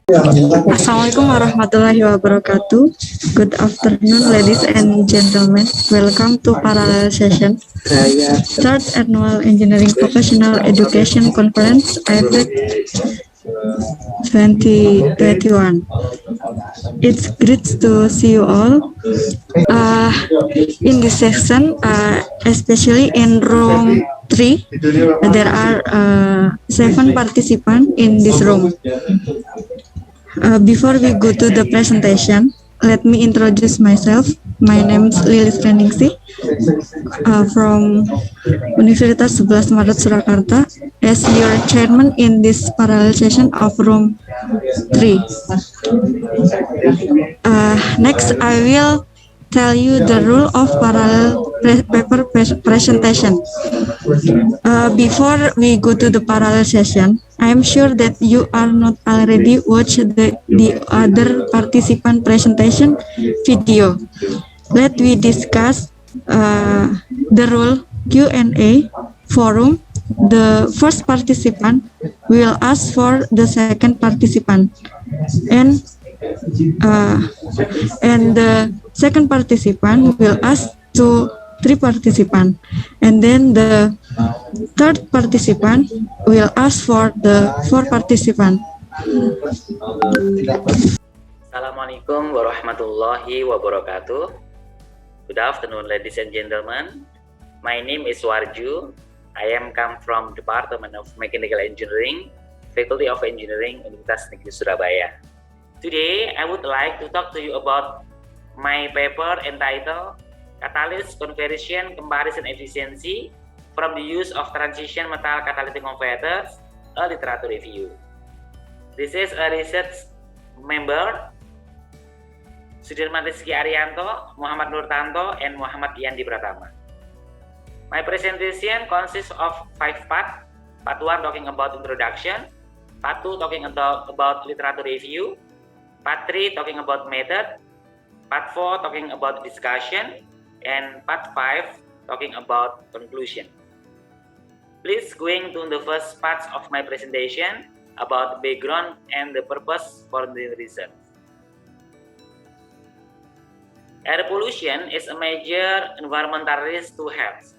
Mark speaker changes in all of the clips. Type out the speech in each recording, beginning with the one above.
Speaker 1: Assalamualaikum warahmatullahi wabarakatuh. Good afternoon, ladies and gentlemen. Welcome to Parallel Session, Third Annual Engineering Professional Education Conference, IFEC 2021. It's great to see you all. In this session, especially in room 3, there are 7 participants in this room. Before we go to the presentation, let me introduce myself. My name is Lilis Reningsih from Universitas 11 Maret Surakarta as your chairman in this parallel session of room 3. Next, I will tell you the rule of parallel paper presentation. Before we go to the parallel session, I am sure that you are not already watched the other participant presentation video. Let we discuss the rule Q&A forum. The first participant will ask for the second participant, and the second participant will ask to 3 participants, and then the third participant will ask for the 4 participants.
Speaker 2: Assalamualaikum warahmatullahi wabarakatuh. Good afternoon, ladies and gentlemen. My name is Warju. I am come from Department of Mechanical Engineering, Faculty of Engineering, Universitas Negeri Surabaya. Today, I would like to talk to you about my paper entitled Catalyst Conversion Comparison Efficiency from the Use of Transition Metal Catalytic Converters, a Literature Review. This is a research member Sudirman Rizky Arianto, Muhammad Nurtanto, and Muhammad Yandi Pratama. My presentation consists of 5 parts. Part 1 talking about introduction, Part 2 talking about literature review, Part 3 talking about method, Part 4 talking about discussion, and Part 5 talking about conclusion. Please going to the first part of my presentation about background and the purpose for the research. Air pollution is a major environmental risk to health,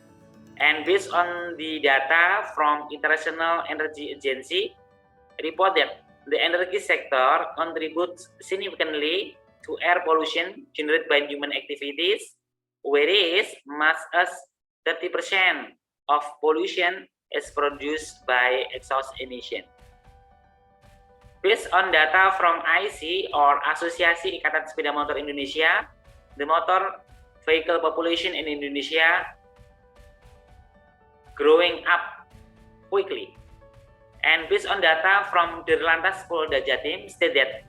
Speaker 2: and based on the data from International Energy Agency, report that the energy sector contributes significantly to air pollution generated by human activities, whereas much as 30% of pollution is produced by exhaust emission. Based on data from IC or Asosiasi Ikatan Sepeda Motor Indonesia, the motor vehicle population in Indonesia growing up quickly. And based on data from Dirlantas Polda Jatim, state that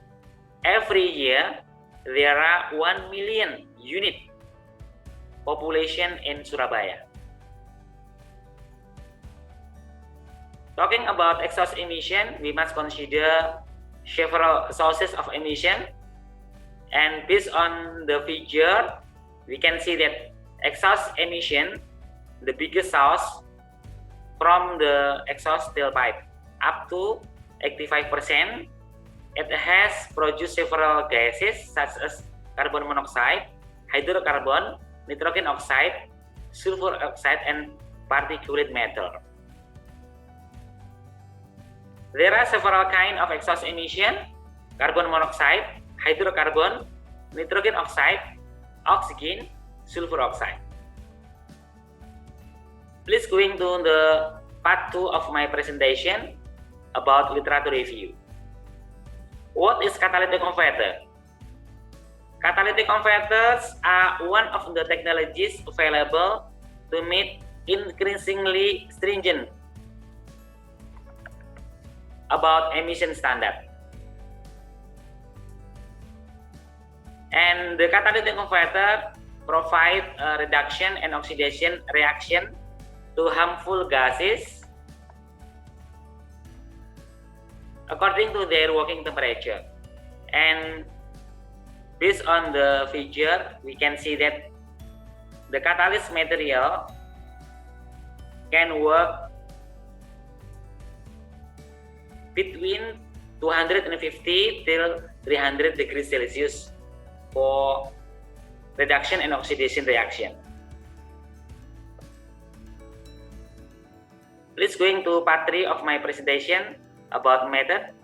Speaker 2: every year there are 1 million unit population in Surabaya. Talking about exhaust emission, we must consider several sources of emission. And based on the figure, we can see that exhaust emission, the biggest source from the exhaust tailpipe, up to 85%. It has produced several gases such as carbon monoxide, hydrocarbon, nitrogen oxide, sulfur oxide, and particulate matter. There are several kinds of exhaust emission: carbon monoxide, hydrocarbon, nitrogen oxide, oxygen, sulfur oxide. Please going to the part 2 of my presentation about literature review. What is catalytic converter? Catalytic converters are one of the technologies available to meet increasingly stringent about emission standard. And the catalytic converter provide a reduction and oxidation reaction to harmful gases according to their working temperature. And based on the figure, we can see that the catalyst material can work between 250 till 300 degrees Celsius for reduction and oxidation reaction. Let's going to part 3 of my presentation about method.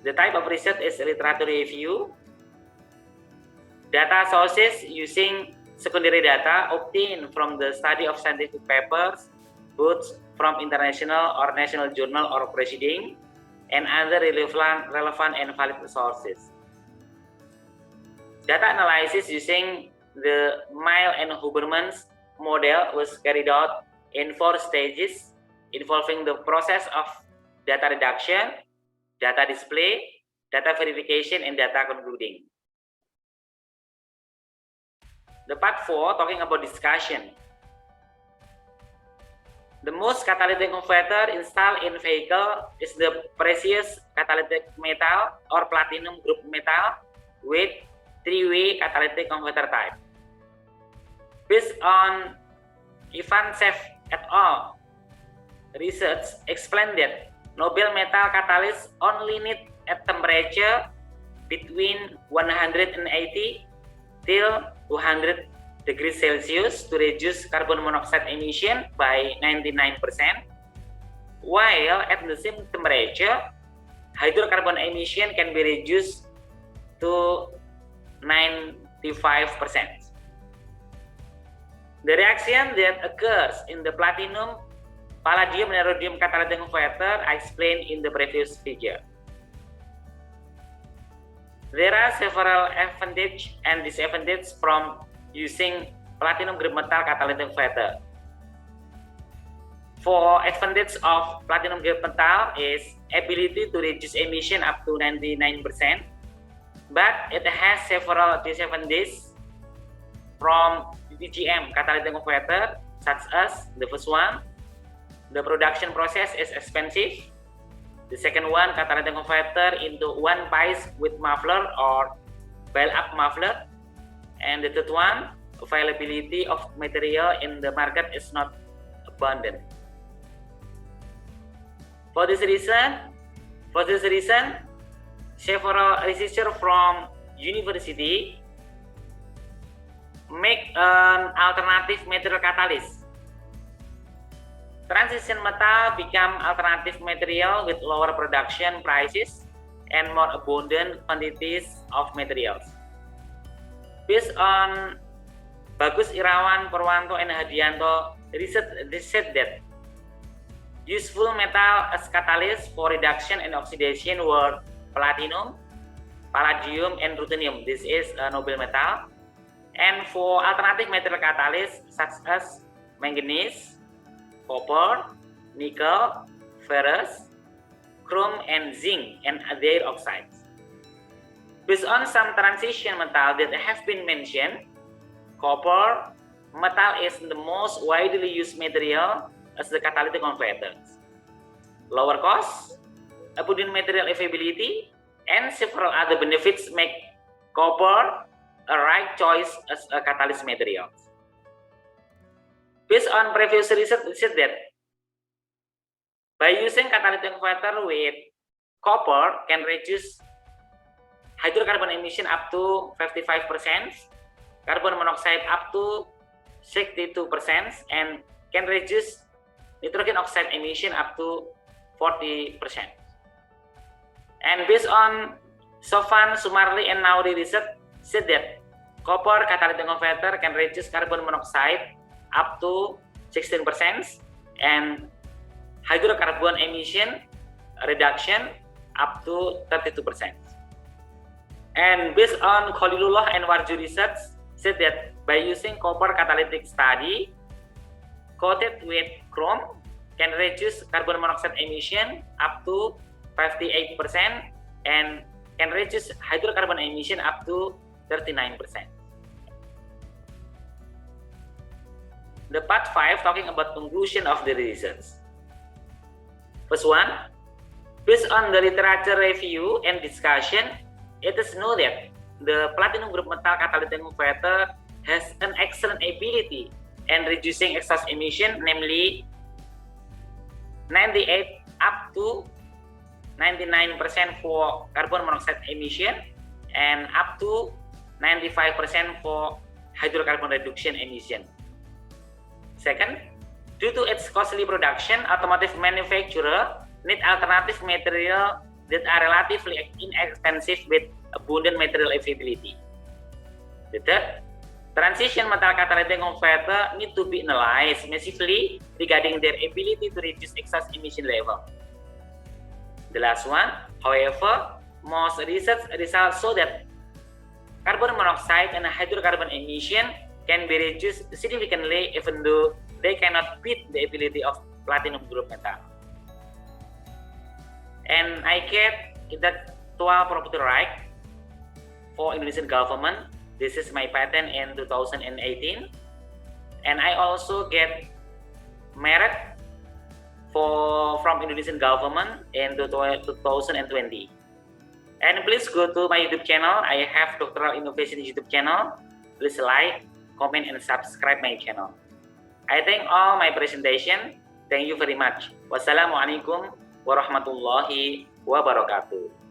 Speaker 2: The type of research is literature review. Data sources using secondary data obtained from the study of scientific papers, both from international or national journal or proceeding, and other relevant and valid sources. Data analysis using the Miles and Huberman's model was carried out in 4 stages involving the process of data reduction, data display, data verification, and data concluding. The part 4 talking about discussion. The most catalytic converter installed in vehicle is the precious catalytic metal or platinum group metal with 3-way catalytic converter type. Based on Ivansev et al. Research explained that noble metal catalysts only need a temperature between 180 till 200 degrees Celsius to reduce carbon monoxide emission by 99%, while at the same temperature, hydrocarbon emission can be reduced to 95%. The reaction that occurs in the platinum, palladium, and rhodium catalytic converter I explained in the previous figure. There are several advantages and disadvantages from using platinum group metal catalytic converter. For advantage of platinum group metal is ability to reduce emission up to 99%, but it has several disadvantages from PGM catalytic converter, such as the first one, the production process is expensive. The second one, catalytic converter into one piece with muffler or pile-up muffler. And the third one, availability of material in the market is not abundant. For this reason, several researchers from university make an alternative material catalyst. Transition metal become alternative material with lower production prices and more abundant quantities of materials. Based on Bagus Irawan, Purwanto, and Hadianto research, they said that useful metal as catalyst for reduction and oxidation were platinum, palladium, and ruthenium. This is a noble metal. And for alternative metal catalysts such as manganese, copper, nickel, ferrous, chrome, and zinc, and their oxides. Based on some transition metal that have been mentioned, copper metal is the most widely used material as the catalytic converter. Lower cost, abundant material availability, and several other benefits make copper a right choice as a catalyst material. Based on previous research, it said that by using catalytic converter with copper can reduce hydrocarbon emission up to 55%, carbon monoxide up to 62%, and can reduce nitrogen oxide emission up to 40%. And based on Sofan, Sumarli, and Nauri research said that copper catalytic converter can reduce carbon monoxide up to 16% and hydrocarbon emission reduction up to 32%. And based on Khalilullah and Warju research said that by using copper catalytic study coated with chrome can reduce carbon monoxide emission up to 58% and can reduce hydrocarbon emission up to 39%. The part 5 talking about conclusion of the research. First one, based on the literature review and discussion, it is known that the platinum group metal catalytic converter has an excellent ability in reducing exhaust emission, namely 98 up to 99% for carbon monoxide emission and up to 95% for hydrocarbon reduction emission. Second, due to its costly production, automotive manufacturer need alternative material that are relatively inexpensive with abundant material availability. The third, transition metal catalytic converter need to be analyzed massively regarding their ability to reduce exhaust emission level. The last one, however, most research results show that carbon monoxide and hydrocarbon emission can be reduced significantly even though they cannot beat the ability of platinum group metal. And I get that 12 property right for Indonesian government. This is my patent in 2018, and I also get merit from Indonesian government in 2020. And please go to my YouTube channel. I have Doctoral Innovation YouTube channel. Please like, comment, and subscribe my channel. I think all my presentation. Thank you very much. Wassalamualaikum warahmatullahi wabarakatuh.